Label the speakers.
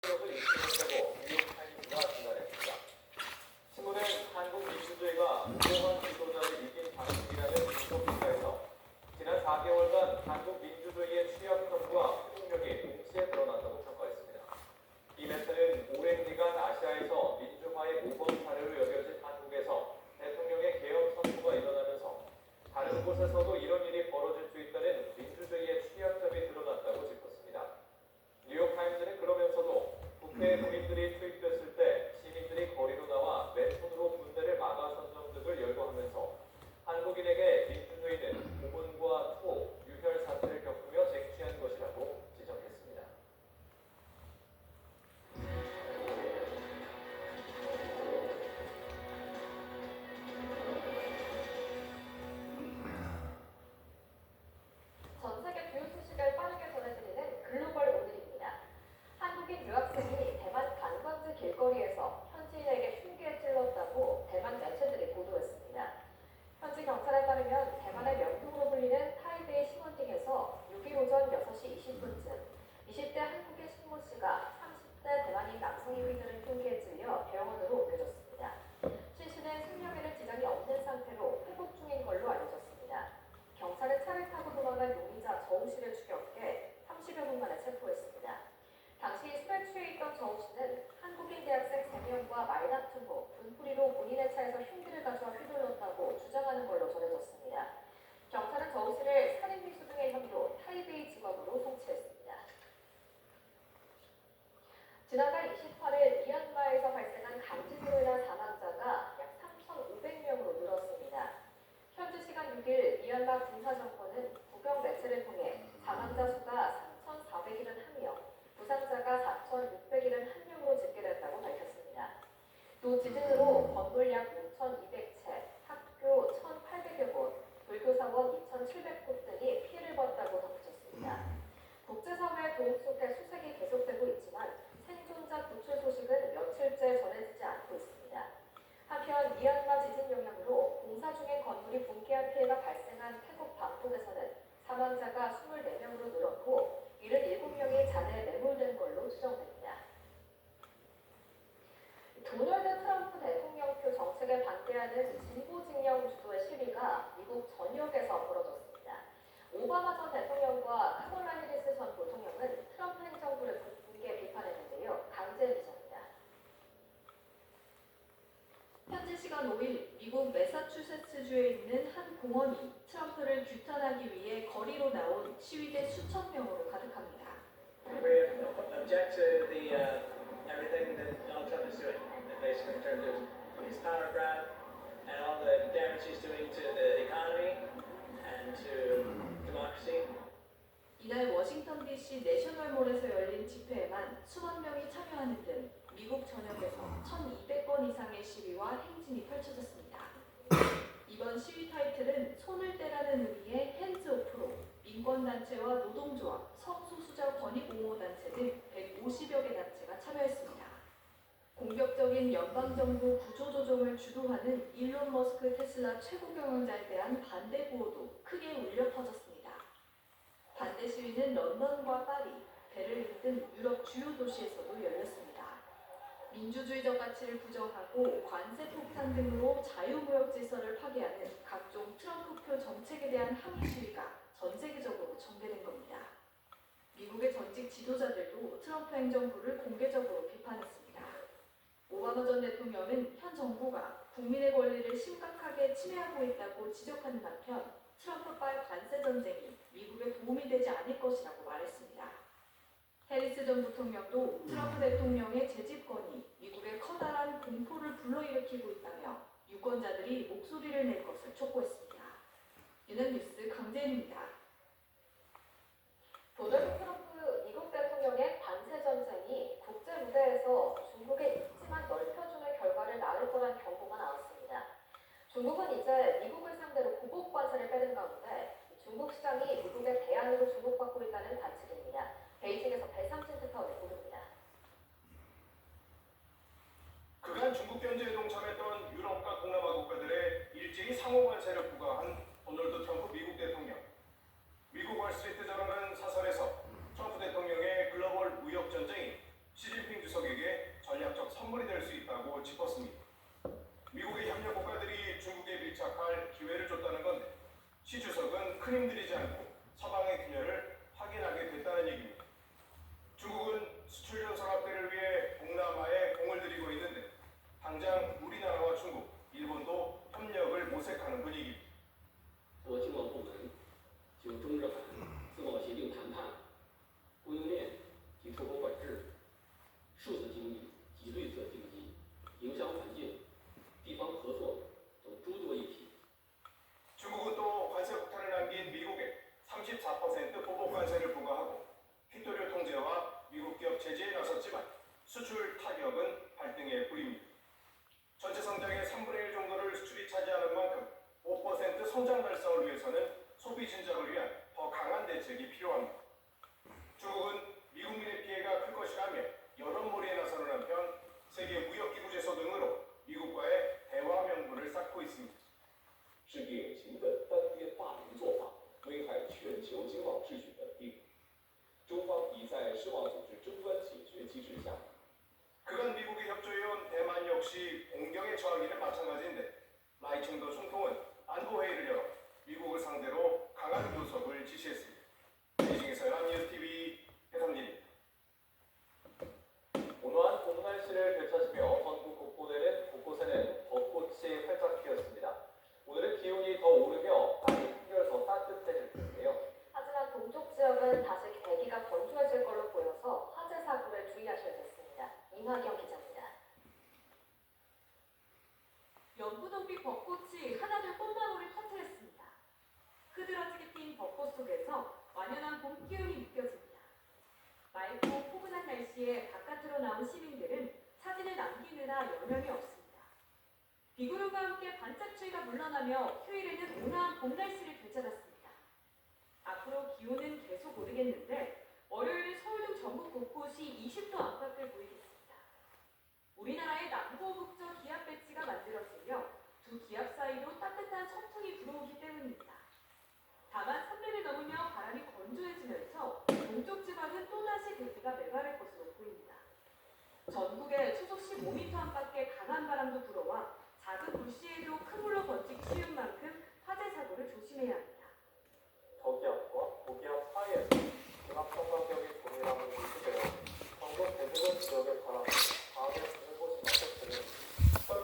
Speaker 1: 것을 인식했다고 뉴욕타임스가 진단했습니다. 신문은 한국 민주주의가 무고한 지도자를 이긴 방식이라는 인터뷰에서 지난 4개월간 한국 민주주의의 취약성과 회복력이 동시에 드러난다고 평가했습니다. 이 매체는 오랜 기간 아시아에서 민주화의 모범 사례로 여겨진 한국에서 대통령의 개혁 선포가 일어나면서 다른 곳에서도 이런 일이 벌어질 수 있다는 민주주의의 취약점이 드러났다고 짚었습니다. 뉴욕타임스는 그러면서도 국회에 군인들이 투입됐을 때 시민들이 거리로 나와 맨손으로 군대를 막아선 점 등을 열거하면서 한국인에게 민주주의는 고문과 투, 유혈 사태를 겪으며 쟁취한 것이라고 지적했습니다.
Speaker 2: 전 세계 주요 소식을 빠르게 전해드리는 글로벌 오늘입니다. 한국인 유학생이 대만 관광지 길거리에서 현지인에게 흉기에 찔렀다고 대만 매체들이 보도했습니다. 현지 경찰에 따르면 대만의 명동으로 불리는 타이베이 신원町에서 6일 오전 6시 20분쯤 20대 한국인 신모 씨가 30대 대만인 남성이 휘두른 흉기에 찔려 병원으로 옮겨졌습니다. 신 씨는 생명에는 지장이 없는 상태로 회복 중인 걸로 알려졌습니다. 경찰은 차를 타고 도망간 용의자 저우 씨를 추격해 30여 분 만에 체포했습니다. 당시 술에 취해 있던 저우 씨는 한국인 대학생 3명과 말다툼 후 분풀이로 본인의 차에서 흉기를 가져와 휘둘렀다고 주장하는 걸로 전해졌습니다. 경찰은 저우 씨를 살인 미수 등의 혐의로 타이베이 지검으로 송치했습니다. 지난달 28일 미얀마에서 발생한 강진으로 인한 사망자가 약 3,500명으로 늘었습니다. 현지 시간 6일 미얀마 군사정권은 국영 매체를 통해 사망자 수가 3,471명, 부상자가 4,601명으로 집계됐다고 밝혔습니다. 또 지진으로 건물 약 5,200채, 학교 1,800여 곳, 불교사원 2,700곳 등이 피해를 봤다고 덧붙였습니다. 국제사회의 도움 속에 수색이 계속되고 있지만 생존자 구출 소식은 며칠째 전해지지 않고 있습니다. 한편 미얀마 지진 영향으로 공사 중인 건물이 붕괴한 피해가 발생한 태국 방콕에서는 사망자가 24명으로 늘었고 77명이 잔해에 매몰된 걸로 추정됩니다. 도널드 트럼프 대통령표 정책에 반대하는 진보진영 주도의 시위가 미국 전역에서 벌어졌습니다. 오바마 전 대통령과 카멀라 해리스 전 부통령은 트럼프 행정부를 공개 비판했는데요. 강제 기자입니다. 현지 시간 5일 미국 매사추세츠주에 있는 한 공원이 트럼프를 규탄하기 위해 거리로 나온 시위대 수천 명으로 가득합니다.
Speaker 3: We object to the everything that Donald Trump is doing, basically in terms of his power grab and all the damage he's doing to the economy and to democracy.
Speaker 2: 이날 워싱턴 DC 내셔널몰에서 열린 집회에만 수만 명이 참여하는 등 미국 전역에서 1,200건 이상의 시위와 행진이 펼쳐졌습니다. 이번 시위 타이틀은 손을 떼라는 의미의 핸즈 오프로 민권단체와 노동조합, 성소수자 권익옹호단체 등 150여 개 단체가 참여했습니다. 공격적인 연방정부 구조조정을 주도하는 일론 머스크 테슬라 최고 경영자에 대한 반대 구호도 크게 울려 퍼졌습니다. 반대 시위는 런던과 파리, 베를린 등 유럽 주요 도시에서도 열렸습니다. 민주주의적 가치를 부정하고 관세 폭탄 등으로 자유무역 질서를 파괴하는 각종 트럼프표 정책에 대한 항의 시위가 전 세계적으로 전개된 겁니다. 미국의 전직 지도자들도 트럼프 행정부를 공개적으로 비판했습니다. 오바마 전 대통령은 현 정부가 국민의 권리를 심각하게 침해하고 있다고 지적하는 한편 트럼프발 관세 전쟁이 미국에 도움이 되지 않을 것이라고 말했습니다. 해리스 전 부통령도 트럼프 대통령의 재집권이 미국에 커다란 공포를 불러일으키고 있다며 유권자들이 목소리를 낼 것을 촉구했습니다. 이는 뉴스 강재인입니다. 도널드 트럼프 미국 대통령의 관세 전쟁이 국제 무대에서 중국의 입지만 넓혀주는 결과를 낳을 거란 경고가 나왔습니다. 중국은 이제 미국을 상대로 보복 관세를 빼는 가운데 중국 시장이 미국의 대안으로 주목받고 있다는 관측입니다. 베이징에서 배삼진 특파원이 보도입니다.
Speaker 4: 그간 중국 견제에 동참했던 유럽과 동남아 국가들의 일제히 상호 관세를 부과한 도널드 트럼프 미국 대통령. 미국 월스트리트 저널은 사설에서 트럼프 대통령의 글로벌 무역 전쟁이 시진핑 역시 공경에 처하기는 마찬가지인데 라이청도 총통은 안보회의를 열어 미국을 상대로 강한 교섭을 지시했습니다. 베이징에서 연합뉴스TV 배성진입니다.
Speaker 1: 온화한 봄 날씨를 되찾으며 전국 곳곳에는 벚꽃이 활짝 피었습니다. 오늘은 기온이 더 오르며 밤이 한결 더 따뜻해질 텐데요.
Speaker 2: 하지만 동쪽 지역은 다시 대기가 건조해질 걸로 보여서 화재 사고를 주의하셔야겠습니다. 임하경 기자입니다. 연분홍빛 벚꽃이 하나둘 꽃망울을 터뜨렸습니다. 흐드러지게 핀 벚꽃 속에서 완연한 봄 기운이 느껴집니다. 맑고 포근한 날씨에 바깥으로 나온 시민들은 사진을 남기느라 여념이 없습니다. 비구름과 함께 반짝 추위가 물러나며 휴일에는 온화한 봄 날씨를 되찾았습니다. 앞으로 기온은 계속 오르겠는데 월요일은 서울 등 전국 곳곳이 20도 안팎을 보이겠습니다. 우리나라의 남부 북쪽 기압 배치가 만들어지며 두 기압 사이로 따뜻한 선풍이 들어오기 때문입니다. 다만 300을 넘으며 바람이 건조해지면서 동쪽 지방은 또다시 대기가 메마를 것으로 보입니다. 전국에 초속 15m 안팎의 강한 바람도 불어와